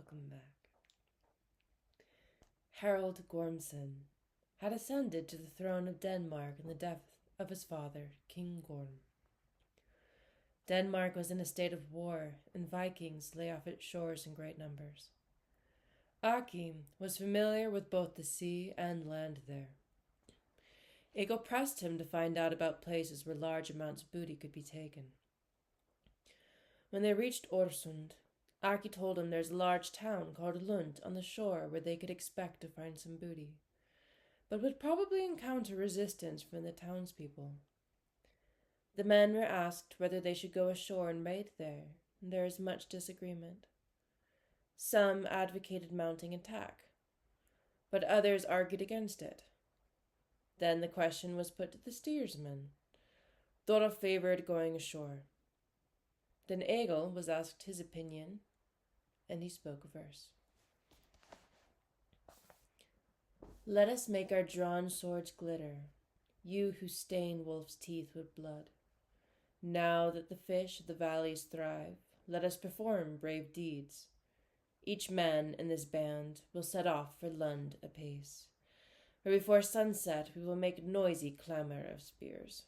welcome back. Harald Gormson had ascended to the throne of Denmark in the death of his father, King Gorm. Denmark was in a state of war, and Vikings lay off its shores in great numbers. Aki was familiar with both the sea and land there. Egil pressed him to find out about places where large amounts of booty could be taken. When they reached Orsund, Aki told him there's a large town called Lund on the shore where they could expect to find some booty, but would probably encounter resistance from the townspeople. The men were asked whether they should go ashore and raid there, and there is much disagreement. Some advocated mounting attack, but others argued against it. Then the question was put to the steersman. Thorolf favored going ashore. Then Egil was asked his opinion, and he spoke a verse. Let us make our drawn swords glitter, you who stain wolves' teeth with blood. Now that the fish of the valleys thrive, let us perform brave deeds. Each man in this band will set off for Lund apace, where before sunset we will make noisy clamor of spears.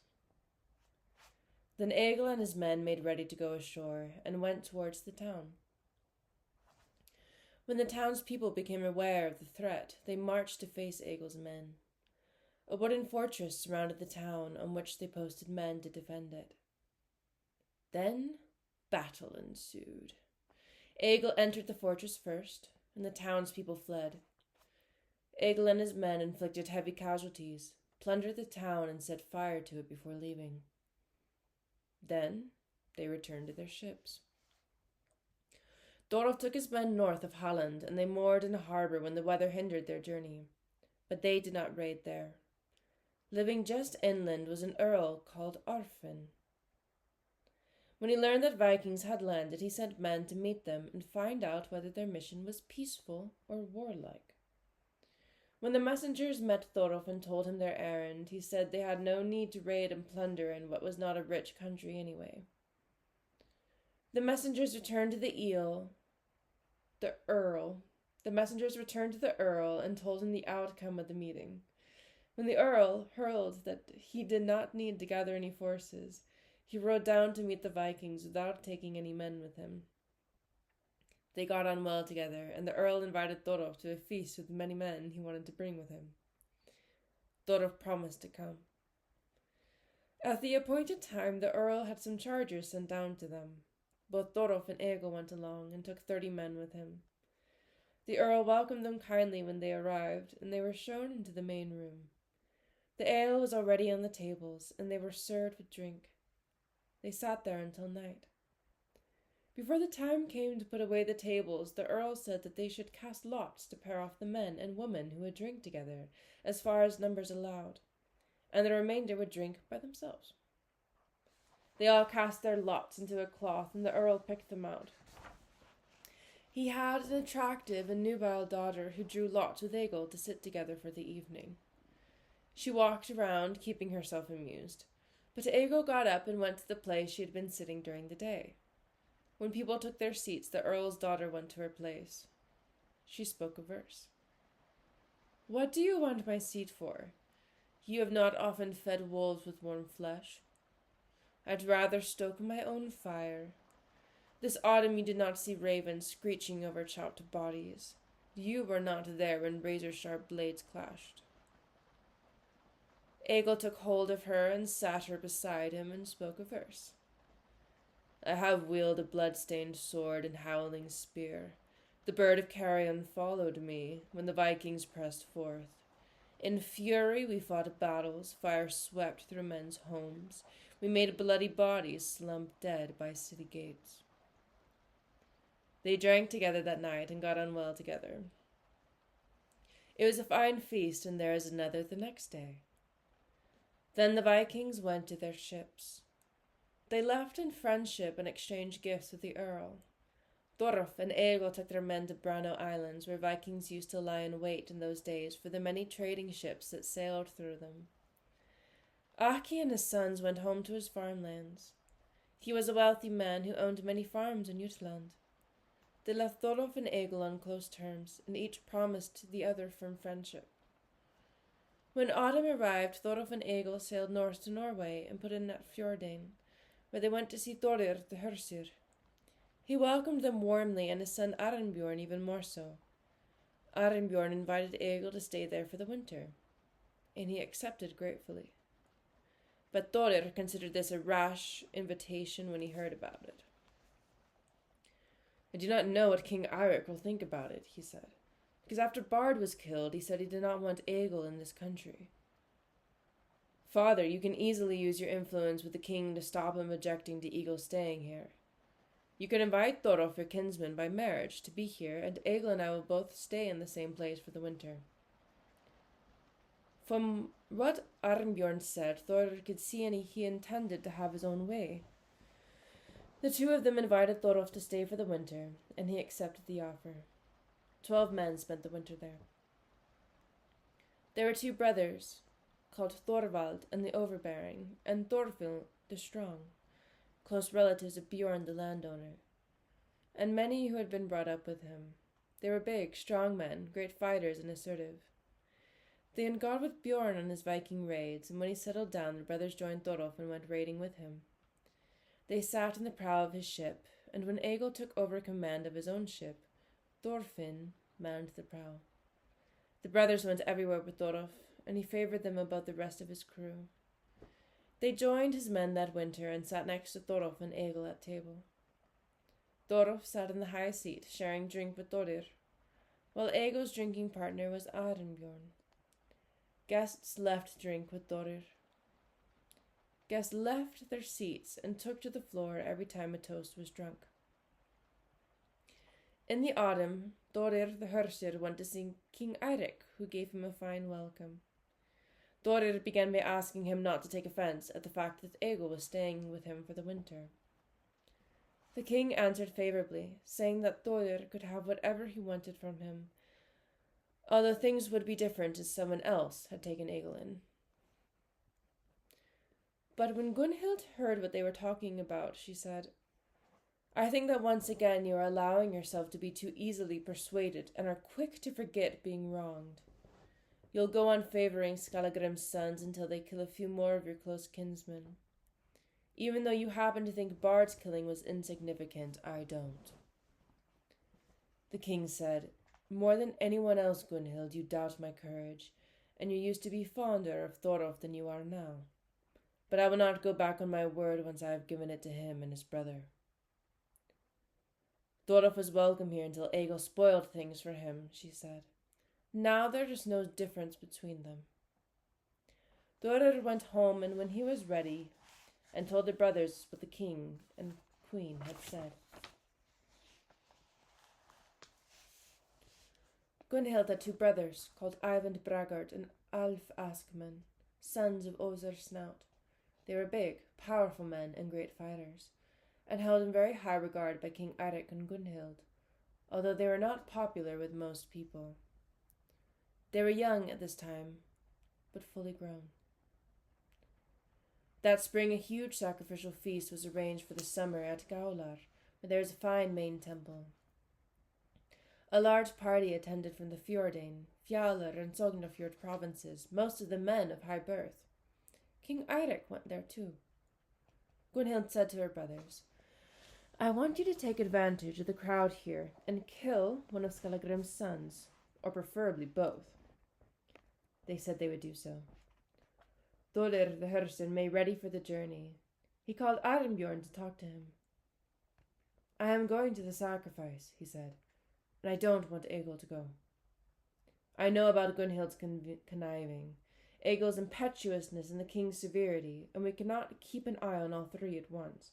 Then Egil and his men made ready to go ashore and went towards the town. When the townspeople became aware of the threat, they marched to face Egil's men. A wooden fortress surrounded the town, on which they posted men to defend it. Then battle ensued. Egil entered the fortress first, and the townspeople fled. Egil and his men inflicted heavy casualties, plundered the town, and set fire to it before leaving. Then they returned to their ships. Thorolf took his men north of Halland, and they moored in a harbour when the weather hindered their journey. But they did not raid there. Living just inland was an earl called Arfin. When he learned that Vikings had landed, he sent men to meet them and find out whether their mission was peaceful or warlike. When the messengers met Thorolf and told him their errand, he said they had no need to raid and plunder in what was not a rich country anyway. The messengers returned to the Earl and told him the outcome of the meeting. When the Earl heard that he did not need to gather any forces, he rode down to meet the Vikings without taking any men with him. They got on well together, and the Earl invited Thorolf to a feast with many men he wanted to bring with him. Thorolf promised to come. At the appointed time, the Earl had some chargers sent down to them. Both Thorolf and Egil went along and took 30 men with him. The Earl welcomed them kindly when they arrived, and they were shown into the main room. The ale was already on the tables, and they were served with drink. They sat there until night. Before the time came to put away the tables, the Earl said that they should cast lots to pair off the men and women who would drink together, as far as numbers allowed, and the remainder would drink by themselves. They all cast their lots into a cloth, and the Earl picked them out. He had an attractive and nubile daughter who drew lots with Egil to sit together for the evening. She walked around, keeping herself amused, but Egil got up and went to the place she had been sitting during the day. When people took their seats, the Earl's daughter went to her place. She spoke a verse. What do you want my seat for? You have not often fed wolves with warm flesh. I'd rather stoke my own fire. This autumn you did not see ravens screeching over chopped bodies. You were not there when razor-sharp blades clashed. Egil took hold of her and sat her beside him and spoke a verse. I have wielded a blood-stained sword and howling spear. The bird of carrion followed me when the Vikings pressed forth. In fury we fought battles, fire swept through men's homes. We made bloody bodies slump dead by city gates. They drank together that night and got on well together. It was a fine feast, and there was another the next day. Then the Vikings went to their ships. They left in friendship and exchanged gifts with the Earl. Thorolf and Egil took their men to Brano Islands, where Vikings used to lie in wait in those days for the many trading ships that sailed through them. Aki and his sons went home to his farmlands. He was a wealthy man who owned many farms in Jutland. They left Thorolf and Egil on close terms, and each promised the other firm friendship. When autumn arrived, Thorolf and Egil sailed north to Norway and put in at Fjords, where they went to see Thorir the Hersir. He welcomed them warmly, and his son Arnbjorn even more so. Arnbjorn invited Egil to stay there for the winter, and he accepted gratefully. But Thorir considered this a rash invitation when he heard about it. "I do not know what King Eirik will think about it," he said, "because after Bard was killed, he said he did not want Egil in this country." "Father, you can easily use your influence with the king to stop him objecting to Egil staying here. You can invite Thorolf, your kinsman, by marriage to be here, and Egil and I will both stay in the same place for the winter." From what Arnbjorn said, Thorir could see he intended to have his own way. The two of them invited Thorolf to stay for the winter, and he accepted the offer. 12 men spent the winter there. There were 2 brothers, called Thorvald and the Overbearing, and Thorfinn the Strong, close relatives of Bjorn the landowner, and many who had been brought up with him. They were big, strong men, great fighters and assertive. They had gone with Bjorn on his Viking raids, and when he settled down, the brothers joined Thorolf and went raiding with him. They sat in the prow of his ship, and when Egil took over command of his own ship, Thorfinn manned the prow. The brothers went everywhere with Thorolf, and he favoured them above the rest of his crew. They joined his men that winter and sat next to Thorolf and Egil at table. Thorolf sat in the high seat, sharing drink with Thorir, while Egil's drinking partner was Arnbjorn. Guests left drink with Thorir. Guests left their seats and took to the floor every time a toast was drunk. In the autumn, Thorir the Hersir went to see King Eirik, who gave him a fine welcome. Thorir began by asking him not to take offence at the fact that Egil was staying with him for the winter. The king answered favourably, saying that Thorir could have whatever he wanted from him, although things would be different if someone else had taken Egil in. But when Gunhild heard what they were talking about, she said, "I think that once again you are allowing yourself to be too easily persuaded and are quick to forget being wronged. You'll go on favouring Skallagrim's sons until they kill a few more of your close kinsmen. Even though you happen to think Bard's killing was insignificant, I don't." The king said, "More than anyone else, Gunhild, you doubt my courage, and you used to be fonder of Thorolf than you are now. But I will not go back on my word once I have given it to him and his brother." "Thorolf was welcome here until Egil spoiled things for him," she said. "Now there is no difference between them." Thorir went home, and when he was ready, and told the brothers what the king and queen had said. Gunhild had 2 brothers, called Eyvind Braggart and Alf Askman, sons of Ozir Snout. They were big, powerful men and great fighters, and held in very high regard by King Eirik and Gunhild, although they were not popular with most people. They were young at this time, but fully grown. That spring a huge sacrificial feast was arranged for the summer at Gaular, where there is a fine main temple. A large party attended from the Fjordain, Fjalar, and Sognafjord provinces, most of the men of high birth. King Eirik went there too. Gunhild said to her brothers, "I want you to take advantage of the crowd here and kill one of Skallagrim's sons, or preferably both." They said they would do so. Thorir the Hersir made ready for the journey. He called Arnbjorn to talk to him. "I am going to the sacrifice," he said, "and I don't want Egil to go. I know about Gunhild's conniving, Egil's impetuousness, and the king's severity, and we cannot keep an eye on all 3 at once.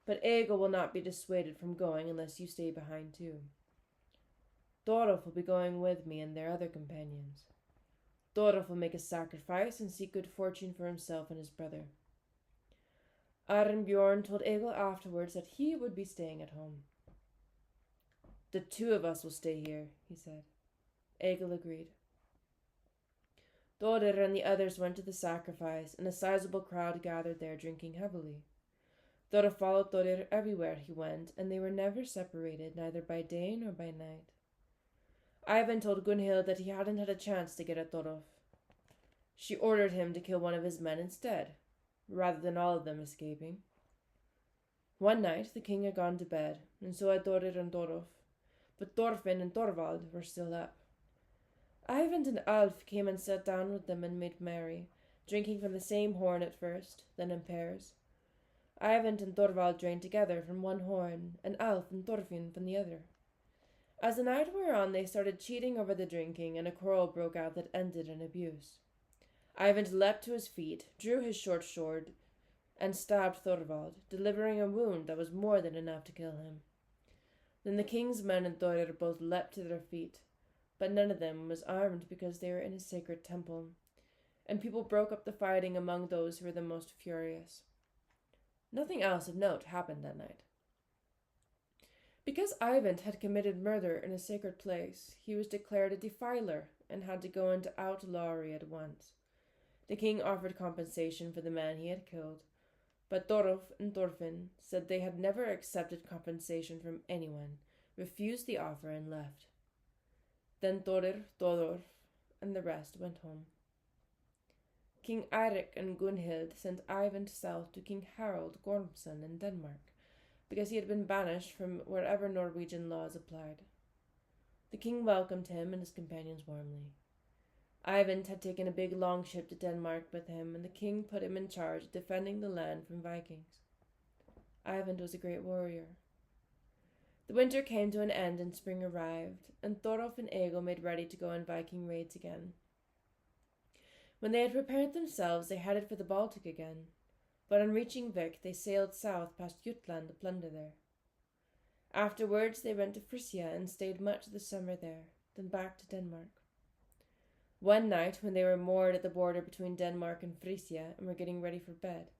But Egil will not be dissuaded from going unless you stay behind too. Thorolf will be going with me and their other companions. Thorolf will make a sacrifice and seek good fortune for himself and his brother." Arnbjorn told Egil afterwards that he would be staying at home. "The 2 of us will stay here," he said. Egil agreed. Thorir and the others went to the sacrifice, and a sizable crowd gathered there drinking heavily. Thorolf followed Thorir everywhere he went, and they were never separated, neither by day nor by night. Ivan told Gunhild that he hadn't had a chance to get at Thorolf. She ordered him to kill one of his men instead, rather than all of them escaping. One night the king had gone to bed, and so had Thorir and Thorolf, but Thorfinn and Thorvald were still up. Ivan and Alf came and sat down with them and made merry, drinking from the same horn at first, then in pairs. Ivan and Thorvald drank together from one horn, and Alf and Thorfinn from the other. As the night wore on, they started cheating over the drinking, and a quarrel broke out that ended in abuse. Ivan leapt to his feet, drew his short sword, and stabbed Thorvald, delivering a wound that was more than enough to kill him. Then the king's men and Thorir both leapt to their feet, but none of them was armed because they were in a sacred temple, and people broke up the fighting among those who were the most furious. Nothing else of note happened that night. Because Ivan had committed murder in a sacred place, he was declared a defiler and had to go into outlawry at once. The king offered compensation for the man he had killed, but Thorolf and Thorfinn said they had never accepted compensation from anyone, refused the offer, and left. Then Thorir, Thorolf, and the rest went home. King Eirik and Gunhild sent Ivan south to King Harald Gormson in Denmark, because he had been banished from wherever Norwegian laws applied. The king welcomed him and his companions warmly. Ivan had taken a big longship to Denmark with him, and the king put him in charge of defending the land from Vikings. Ivan was a great warrior. The winter came to an end and spring arrived, and Thorolf and Egil made ready to go on Viking raids again. When they had prepared themselves, they headed for the Baltic again, but on reaching Vik, they sailed south past Jutland to plunder there. Afterwards, they went to Frisia and stayed much of the summer there, then back to Denmark. One night, when they were moored at the border between Denmark and Frisia and were getting ready for bed,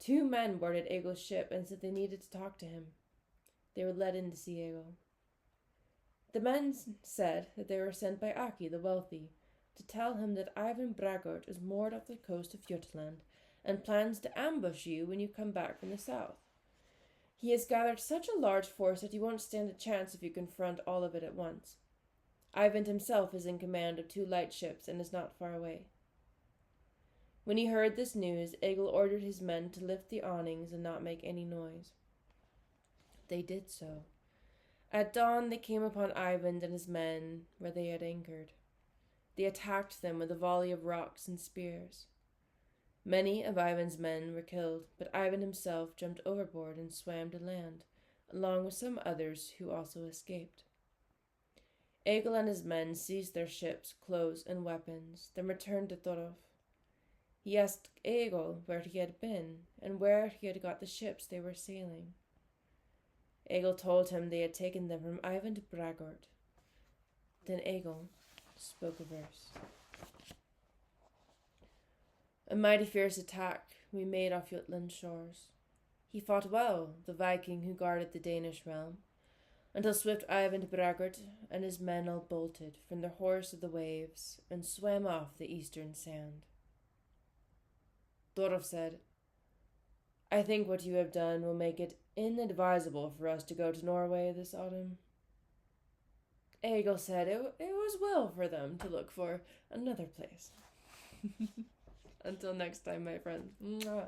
2 men boarded Egil's ship and said they needed to talk to him. They were led in to see Egil. The men said that they were sent by Aki the Wealthy to tell him that Ivan Bragart is moored off the coast of Jutland and plans to ambush you when you come back from the south. He has gathered such a large force that you won't stand a chance if you confront all of it at once. Ivan himself is in command of 2 light ships and is not far away. When he heard this news, Egil ordered his men to lift the awnings and not make any noise. They did so. At dawn they came upon Ivan and his men where they had anchored. They attacked them with a volley of rocks and spears. Many of Ivan's men were killed, but Ivan himself jumped overboard and swam to land, along with some others who also escaped. Egil and his men seized their ships, clothes, and weapons, then returned to Thorolf. He asked Egil where he had been, and where he had got the ships they were sailing. Egil told him they had taken them from Ivan to Bragart. Then Egil spoke a verse. A mighty fierce attack we made off Jutland's shores. He fought well, the Viking who guarded the Danish realm, until swift Ivan Bragart and his men all bolted from their horse of the waves and swam off the eastern sand. Thorolf said, I think what you have done will make it inadvisable for us to go to Norway this autumn. Egil said it was well for them to look for another place. Until next time, my friends. Mwah.